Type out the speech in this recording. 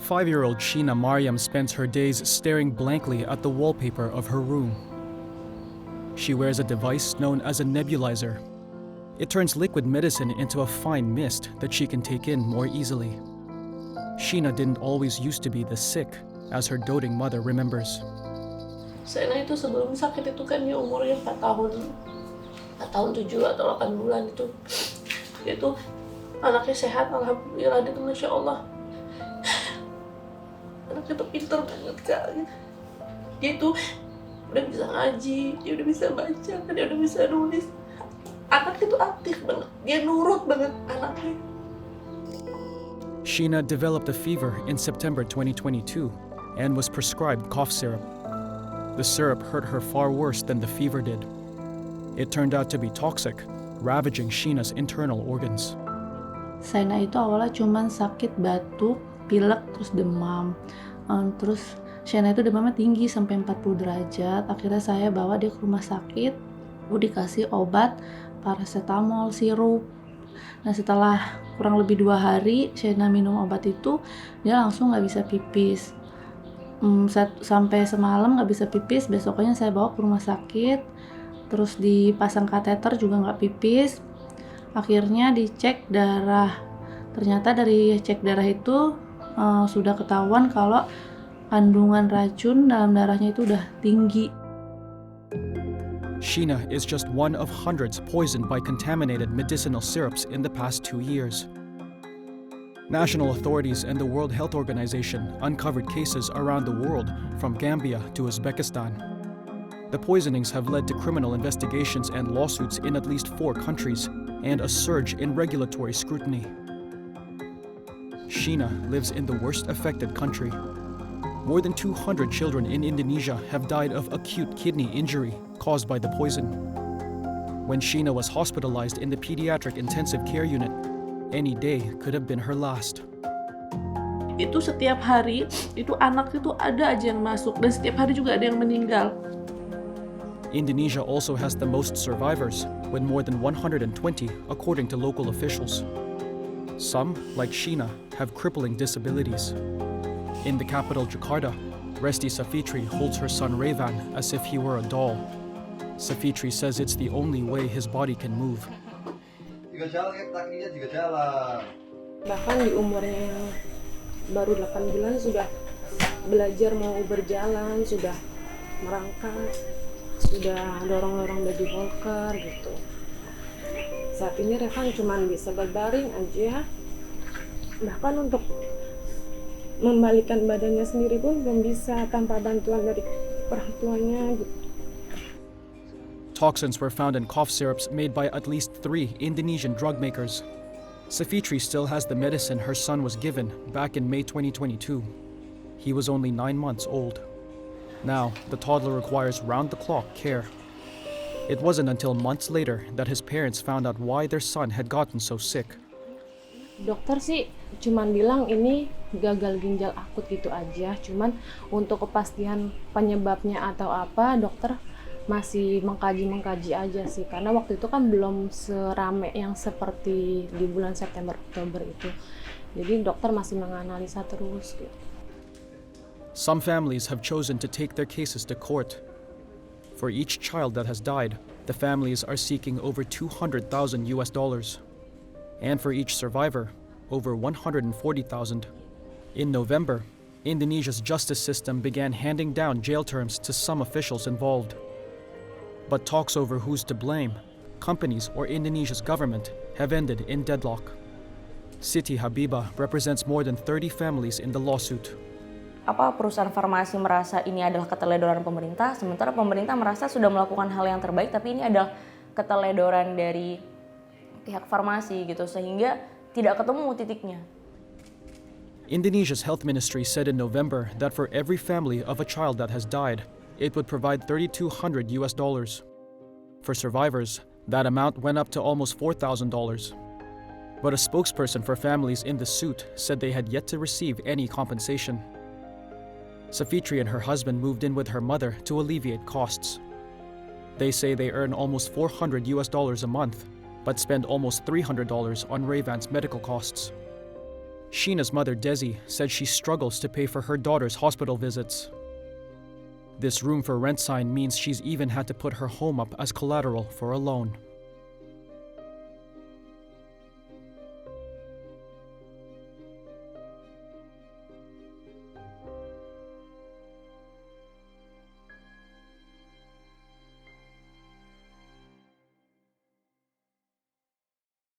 Five-year-old Sheena Mariam spends her days staring blankly at the wallpaper of her room. She wears a device known as a nebulizer. It turns liquid medicine into a fine mist that she can take in more easily. Sheena didn't always used to be this sick, as her doting mother remembers. Sena itu sebelum sakit itu kan dia umurnya 4 tahun 7 atau 8 bulan itu. Dia itu anaknya sehat, alhamdulillah, dia tuh Masya Allah. Anaknya tuh pintar banget Kak. Dia tuh udah bisa ngaji, dia udah bisa baca, dia udah bisa nulis. Anaknya tuh aktif banget, dia nurut banget anaknya. Sheena developed a fever in September 2022 and was prescribed cough syrup. The syrup hurt her far worse than the fever did. It turned out to be toxic, ravaging Sheena's internal organs. Sena itu awalnya cuman sakit batuk, pilek, terus demam. Terus Shena itu demamnya tinggi sampai 40 derajat. Akhirnya saya bawa dia ke rumah sakit. Dikasih obat paracetamol sirup. Nah setelah kurang lebih 2 hari Shena minum obat itu, dia langsung nggak bisa pipis. Sampai semalam nggak bisa pipis, besoknya saya bawa ke rumah sakit, terus dipasang kateter juga nggak pipis. Akhirnya dicek darah, ternyata dari cek darah itu sudah ketahuan kalau kandungan racun dalam darahnya itu udah tinggi. Sheena is just one of hundreds poisoned by contaminated medicinal syrups in the past 2 years. National authorities and the World Health Organization uncovered cases around the world, from Gambia to Uzbekistan. The poisonings have led to criminal investigations and lawsuits in at least 4 countries, and a surge in regulatory scrutiny. Sheena lives in the worst affected country. More than 200 children in Indonesia have died of acute kidney injury caused by the poison. When Sheena was hospitalized in the pediatric intensive care unit, any day could have been her last. Itu setiap hari, itu anak itu ada aja yang masuk, dan setiap hari juga ada yang meninggal. Indonesia also has the most survivors, with more than 120 according to local officials. Some, like Sheena, have crippling disabilities. In the capital Jakarta, Resti Safitri holds her son Revan as if he were a doll. Safitri says it's the only way his body can move. Bahkan di umurnya yang baru 8 bulan sudah belajar mau berjalan, sudah merangkak, sudah dorong-dorong baby walker gitu. Saat ini Revan cuma bisa berbaring aja, bahkan untuk membalikan badannya sendiri pun belum bisa tanpa bantuan dari orang tuanya gitu. Toxins were found in cough syrups made by at least 3 Indonesian drug makers. Safitri still has the medicine her son was given back in May 2022. He was only 9 months old. Now, the toddler requires round-the-clock care. It wasn't until months later that his parents found out why their son had gotten so sick. Dokter sih cuman bilang ini gagal ginjal akut gitu aja. Cuman untuk kepastian penyebabnya atau apa, dokter masih mengkaji aja sih. Karena waktu itu kan belum serame yang seperti di bulan September Oktober itu. Jadi dokter masih menganalisa terus gitu. Some families have chosen to take their cases to court. For each child that has died, the families are seeking over $200,000 US. And for each survivor, over $140,000. In November, Indonesia's justice system began handing down jail terms to some officials involved. But talks over who's to blame, companies or Indonesia's government, have ended in deadlock. Siti Habibah represents more than 30 families in the lawsuit. Apa perusahaan farmasi merasa ini adalah keteledoran pemerintah, sementara pemerintah merasa sudah melakukan hal yang terbaik, tapi ini adalah keteledoran dari pihak farmasi gitu, sehingga tidak ketemu titiknya. Indonesia's health ministry said in November that for every family of a child that has died, it would provide $3,200 US. For survivors, that amount went up to almost $4,000. But a spokesperson for families in the suit said they had yet to receive any compensation. Safitri and her husband moved in with her mother to alleviate costs. They say they earn almost $400 US a month, but spend almost $300 on Rayvan's medical costs. Sheena's mother, Desi, said she struggles to pay for her daughter's hospital visits. This room for rent sign means she's even had to put her home up as collateral for a loan.